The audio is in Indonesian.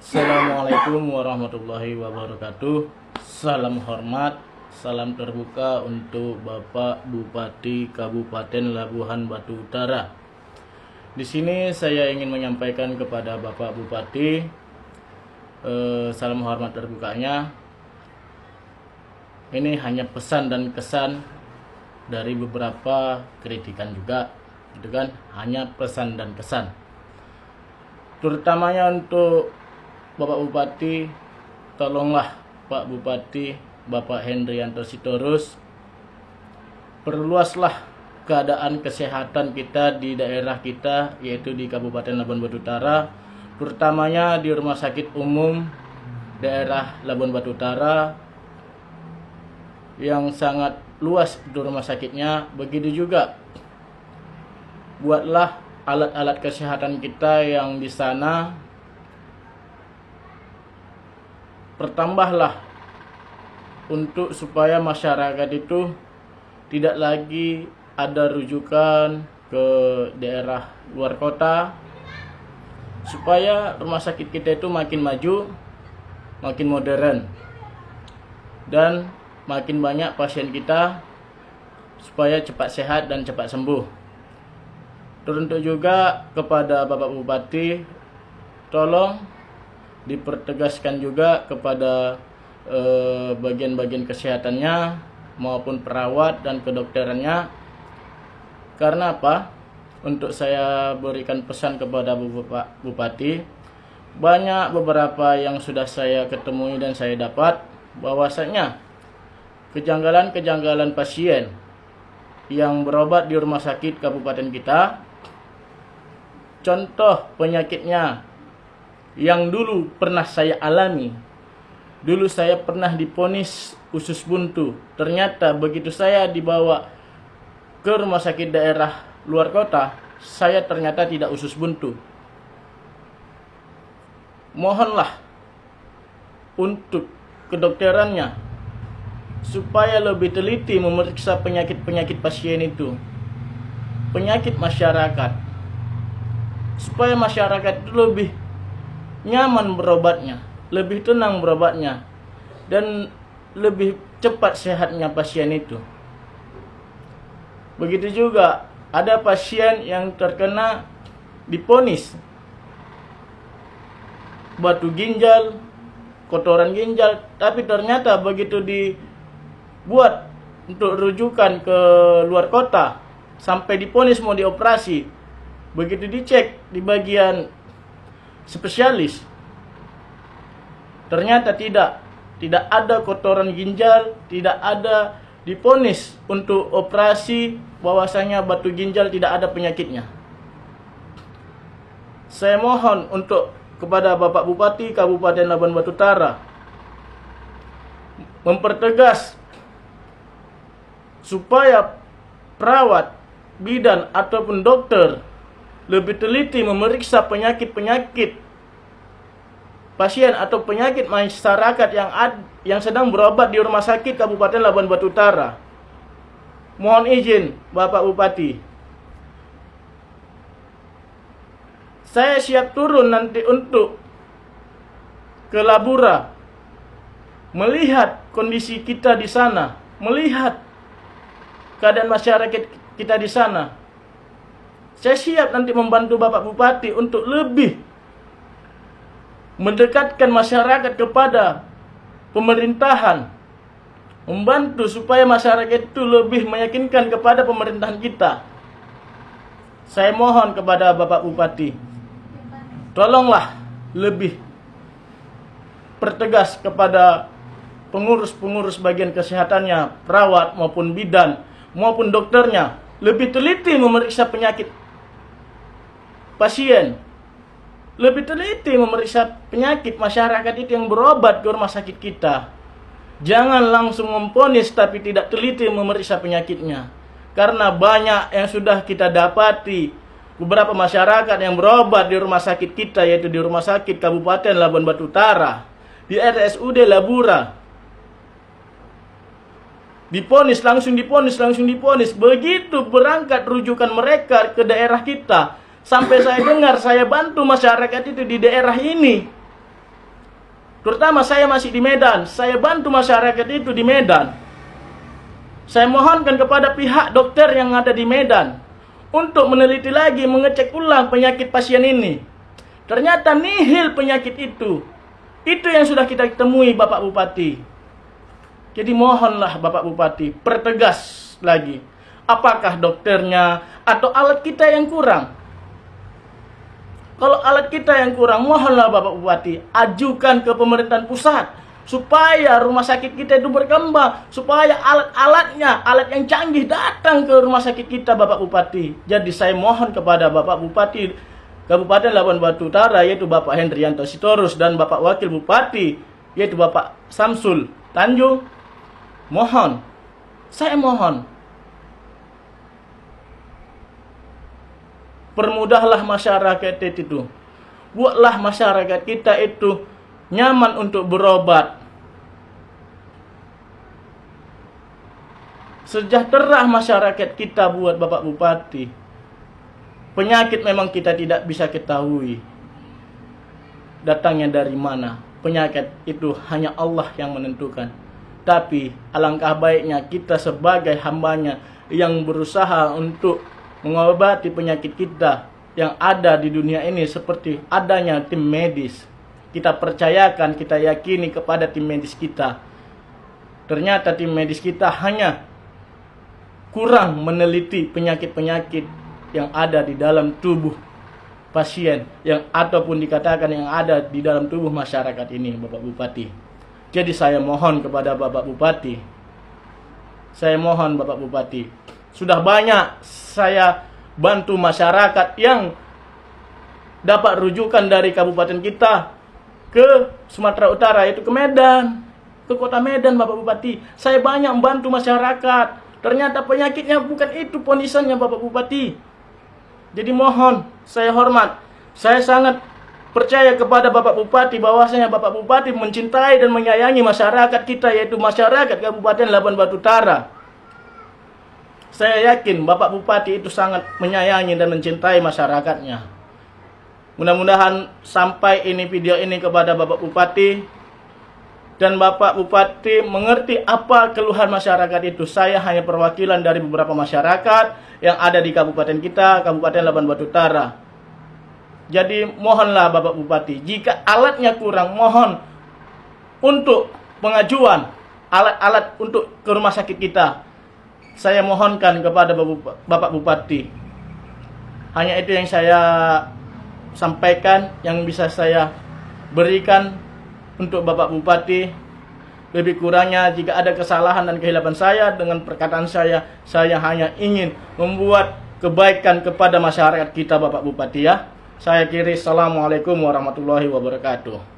Assalamualaikum warahmatullahi wabarakatuh. Salam hormat, salam terbuka untuk Bapak Bupati Kabupaten Labuhan Batu Utara. Di sini saya ingin menyampaikan kepada Bapak Bupati salam hormat terbukanya. Ini hanya pesan dan kesan dari beberapa kritikan juga, gitu kan? Hanya pesan dan kesan. Terutamanya untuk Bapak Bupati, tolonglah Pak Bupati, Bapak Hendrianto Sitorus, perluaslah keadaan kesehatan kita di daerah kita, yaitu di Kabupaten Labuhan Batu Utara, terutamanya di Rumah Sakit Umum daerah Labuhan Batu Utara yang sangat luas itu rumah sakitnya. Begitu juga buatlah alat-alat kesehatan kita yang di sana, pertambahlah untuk supaya masyarakat itu tidak lagi ada rujukan ke daerah luar kota, supaya rumah sakit kita itu makin maju, makin modern, dan makin banyak pasien kita supaya cepat sehat dan cepat sembuh. Teruntuk juga kepada Bapak Bupati, tolong dipertegaskan juga kepada bagian-bagian kesehatannya maupun perawat dan kedokterannya. Karena apa? Untuk saya berikan pesan kepada Bapak Bupati, banyak beberapa yang sudah saya ketemui dan saya dapat bahwasanya kejanggalan-kejanggalan pasien yang berobat di rumah sakit kabupaten kita, contoh penyakitnya yang dulu pernah saya alami. Dulu saya pernah diponis usus buntu. Ternyata begitu saya dibawa ke rumah sakit daerah luar kota, saya ternyata tidak usus buntu. Mohonlah untuk kedokterannya supaya lebih teliti memeriksa penyakit-penyakit pasien itu, penyakit masyarakat, supaya masyarakat itu lebih nyaman berobatnya, lebih tenang berobatnya, dan lebih cepat sehatnya pasien itu. Begitu juga ada pasien yang terkena diponis batu ginjal, kotoran ginjal, tapi ternyata begitu dibuat untuk rujukan ke luar kota, sampai diponis mau dioperasi, begitu dicek di bagian spesialis, ternyata tidak ada kotoran ginjal, tidak ada diponis untuk operasi, bahwasanya batu ginjal tidak ada penyakitnya. Saya mohon untuk kepada Bapak Bupati Kabupaten Labuhan Batu Utara mempertegas supaya perawat, bidan ataupun dokter lebih teliti memeriksa penyakit-penyakit pasien atau penyakit masyarakat yang sedang berobat di rumah sakit Kabupaten Labuhan Batu Utara. Mohon izin Bapak Bupati, saya siap turun nanti untuk ke Labura, melihat kondisi kita di sana, melihat keadaan masyarakat kita di sana. Saya siap nanti membantu Bapak Bupati untuk lebih mendekatkan masyarakat kepada pemerintahan, membantu supaya masyarakat itu lebih meyakinkan kepada pemerintahan kita. Saya mohon kepada Bapak Bupati, tolonglah lebih pertegas kepada pengurus-pengurus bagian kesehatannya, perawat maupun bidan maupun dokternya, lebih teliti memeriksa penyakit pasien, lebih teliti memeriksa penyakit masyarakat itu yang berobat ke rumah sakit kita. Jangan langsung memponis tapi tidak teliti memeriksa penyakitnya. Karena banyak yang sudah kita dapati, beberapa masyarakat yang berobat di rumah sakit kita, yaitu di Rumah Sakit Kabupaten Labuhan Batu Utara, di RSUD Labura, diponis. Begitu berangkat rujukan mereka ke daerah kita, sampai saya dengar, saya bantu masyarakat itu di daerah ini, Terutama saya masih di Medan, saya bantu masyarakat itu di Medan. Saya mohonkan kepada pihak dokter yang ada di Medan untuk meneliti lagi, mengecek ulang penyakit pasien ini. Ternyata nihil penyakit itu. Itu yang sudah kita temui Bapak Bupati. Jadi mohonlah Bapak Bupati, pertegas lagi. Apakah dokternya atau alat kita yang kurang? Kalau alat kita yang kurang, mohonlah Bapak Bupati, ajukan ke pemerintahan pusat supaya rumah sakit kita itu berkembang, supaya alat-alatnya, alat yang canggih datang ke rumah sakit kita Bapak Bupati. Jadi saya mohon kepada Bapak Bupati Kabupaten Labuan Batu Utara, yaitu Bapak Hendrianto Sitorus, dan Bapak Wakil Bupati, yaitu Bapak Samsul Tanjung, saya mohon, permudahlah masyarakat itu. Buatlah masyarakat kita itu nyaman untuk berobat. Sejahtera masyarakat kita buat Bapak Bupati. Penyakit memang kita tidak bisa ketahui datangnya dari mana. Penyakit itu hanya Allah yang menentukan. Tapi alangkah baiknya kita sebagai hambanya yang berusaha untuk mengobati penyakit kita yang ada di dunia ini, seperti adanya tim medis. Kita percayakan, kita yakini kepada tim medis kita. Ternyata tim medis kita hanya kurang meneliti penyakit-penyakit yang ada di dalam tubuh pasien, yang ataupun dikatakan yang ada di dalam tubuh masyarakat ini, Bapak Bupati. Jadi saya mohon kepada Bapak Bupati. Saya mohon Bapak Bupati. Sudah banyak saya bantu masyarakat yang dapat rujukan dari kabupaten kita ke Sumatera Utara, yaitu ke Medan, ke kota Medan Bapak Bupati. Saya banyak membantu masyarakat. Ternyata penyakitnya bukan itu ponisannya Bapak Bupati. Jadi mohon, saya hormat. Saya sangat percaya kepada Bapak Bupati bahwasanya Bapak Bupati mencintai dan menyayangi masyarakat kita, yaitu masyarakat Kabupaten Labuan Batu Utara. Saya yakin Bapak Bupati itu sangat menyayangi dan mencintai masyarakatnya. Mudah-mudahan sampai ini video ini kepada Bapak Bupati, dan Bapak Bupati mengerti apa keluhan masyarakat itu. Saya hanya perwakilan dari beberapa masyarakat yang ada di kabupaten kita, Kabupaten Labuan Batu Utara. Jadi mohonlah Bapak Bupati, jika alatnya kurang, mohon untuk pengajuan alat-alat untuk ke rumah sakit kita. Saya mohonkan kepada Bapak Bupati. Hanya itu yang saya sampaikan, yang bisa saya berikan untuk Bapak Bupati. Lebih kurangnya jika ada kesalahan dan kehilapan saya dengan perkataan saya hanya ingin membuat kebaikan kepada masyarakat kita Bapak Bupati ya. Saya akhiri, assalamualaikum warahmatullahi wabarakatuh.